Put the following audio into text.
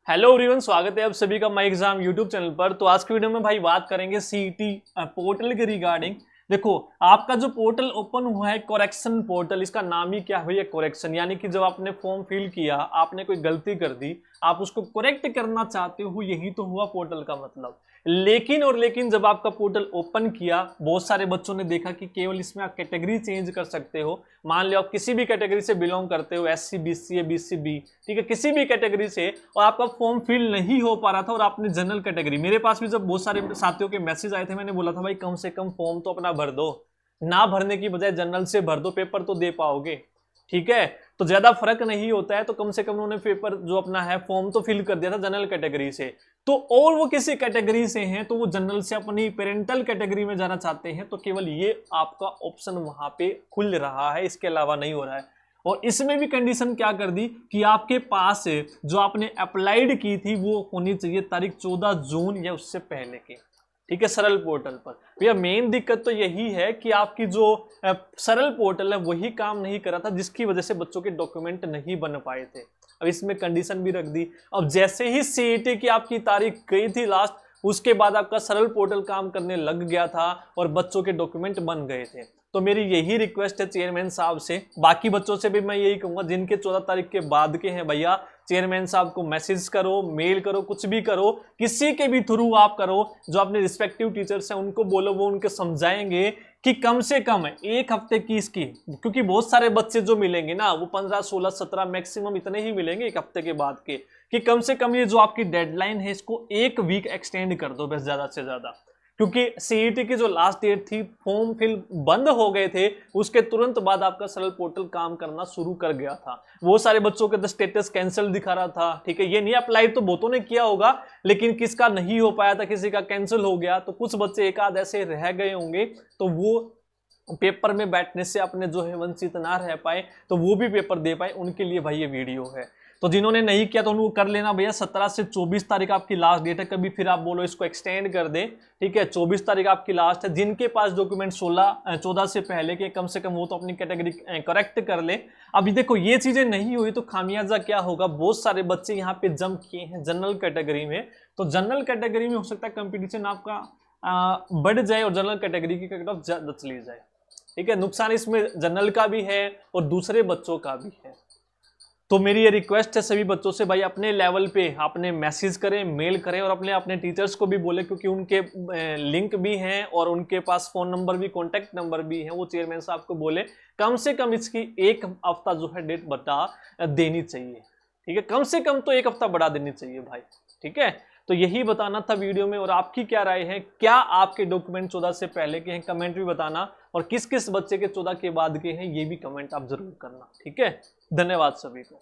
Hello everyone, स्वागत है आप सभी का माई एग्जाम यूट्यूब चैनल पर। तो आज की वीडियो में भाई बात करेंगे सीईटी पोर्टल के रिगार्डिंग। देखो, आपका जो पोर्टल ओपन हुआ है करेक्शन पोर्टल, इसका नाम ही क्या है भैया, करेक्शन। यानी कि जब आपने फॉर्म फिल किया, आपने कोई गलती कर दी, आप उसको करेक्ट करना चाहते हो, यही तो हुआ पोर्टल का मतलब। लेकिन जब आपका पोर्टल ओपन किया, बहुत सारे बच्चों ने देखा कि केवल इसमें आप कैटेगरी चेंज कर सकते हो। मान लो आप किसी भी कैटेगरी से बिलोंग करते हो, एससी बीसी या बीसी बी, ठीक है, किसी भी कैटेगरी से, और आपका फॉर्म फिल नहीं हो पा रहा था और आपने जनरल कैटेगरी, मेरे पास भी जब बहुत सारे साथियों के मैसेज आए थे, मैंने बोला था भाई कम से कम फॉर्म तो अपना भर दो, ना भरने की बजाय जनरल से भर दो, पेपर तो दे पाओगे, ठीक है। तो ज्यादा फर्क नहीं होता है, तो कम से कम उन्होंने पेपर जो अपना है फॉर्म तो फिल कर दिया था जनरल कैटेगरी से। तो और वो किसी कैटेगरी से हैं, तो वो जनरल से अपनी पेरेंटल कैटेगरी में जाना चाहते हैं, तो केवल ये आपका ऑप्शन वहां पे खुल रहा है, इसके अलावा नहीं हो रहा है। और इसमें भी कंडीशन क्या कर दी कि आपके पास जो आपने अप्लाइड की थी वो होनी चाहिए तारीख 14 जून या उससे पहले की, ठीक है, सरल पोर्टल पर। भैया मेन दिक्कत तो यही है कि आपकी जो सरल पोर्टल है वही काम नहीं कर रहा था, जिसकी वजह से बच्चों के डॉक्यूमेंट नहीं बन पाए थे। अब इसमें कंडीशन भी रख दी। अब जैसे ही सीईटी की आपकी तारीख गई थी लास्ट, उसके बाद आपका सरल पोर्टल काम करने लग गया था और बच्चों के डॉक्यूमेंट बन गए थे। तो मेरी यही रिक्वेस्ट है चेयरमैन साहब से, बाकी बच्चों से भी मैं यही कहूंगा जिनके 14 तारीख के बाद के हैं, भैया चेयरमैन साहब को मैसेज करो, मेल करो, कुछ भी करो, किसी के भी थ्रू आप करो, जो अपने रिस्पेक्टिव टीचर्स हैं उनको बोलो, वो उनको समझाएंगे कि कम से कम एक हफ्ते की इसकी, क्योंकि बहुत सारे बच्चे जो मिलेंगे ना वो 15, 16, 17 मैक्सिमम इतने ही मिलेंगे एक हफ्ते के बाद के, कि कम से कम ये जो आपकी डेडलाइन है इसको एक वीक एक्सटेंड कर दो बस, ज्यादा से ज्यादा। क्योंकि सीईटी की जो लास्ट डेट थी, फॉर्म फिल बंद हो गए थे, उसके तुरंत बाद आपका सरल पोर्टल काम करना शुरू कर गया था। वो सारे बच्चों के स्टेटस कैंसिल दिखा रहा था, ठीक है, ये नहीं अप्लाई तो बहुतों ने किया होगा, लेकिन किसका नहीं हो पाया था, किसी का कैंसिल हो गया, तो कुछ बच्चे एक आध ऐसे रह गए होंगे, तो वो पेपर में बैठने से अपने जो है वंचित ना रह पाए, तो वो भी पेपर दे पाए, उनके लिए भाई ये वीडियो है। तो जिन्होंने नहीं किया तो उनको कर लेना भैया। 17 से 24 तारीख आपकी लास्ट डेट है, कभी फिर आप बोलो इसको एक्सटेंड कर दे, ठीक है, 24 तारीख आपकी लास्ट है। जिनके पास डॉक्यूमेंट 14 से पहले के, कम से कम वो तो अपनी कैटेगरी करेक्ट कर ले। अभी देखो ये चीजें नहीं हुई तो खामियाजा क्या होगा, बहुत सारे बच्चे यहाँ पे जंप किए हैं जनरल कैटेगरी में, तो जनरल कैटेगरी में हो सकता है कंपटीशन आपका बढ़ जाए और जनरल कैटेगरी की कट ऑफ ज्यादा चली जाए, ठीक है। नुकसान इसमें जनरल का भी है और दूसरे बच्चों का भी है। तो मेरी ये रिक्वेस्ट है सभी बच्चों से, भाई अपने लेवल पे आपने मैसेज करें, मेल करें, और अपने टीचर्स को भी बोले, क्योंकि उनके लिंक भी हैं और उनके पास फोन नंबर भी, कॉन्टैक्ट नंबर भी है, वो चेयरमैन साहब को बोले कम से कम इसकी एक हफ्ता जो है डेट बता देनी चाहिए, ठीक है, कम से कम तो एक हफ्ता बढ़ा देनी चाहिए भाई, ठीक है। तो यही बताना था वीडियो में। और आपकी क्या राय है, क्या आपके डॉक्यूमेंट 14 से पहले के हैं, कमेंट भी बताना, और किस किस बच्चे के 14 के बाद के हैं ये भी कमेंट आप जरूर करना, ठीक है। धन्यवाद सभी को।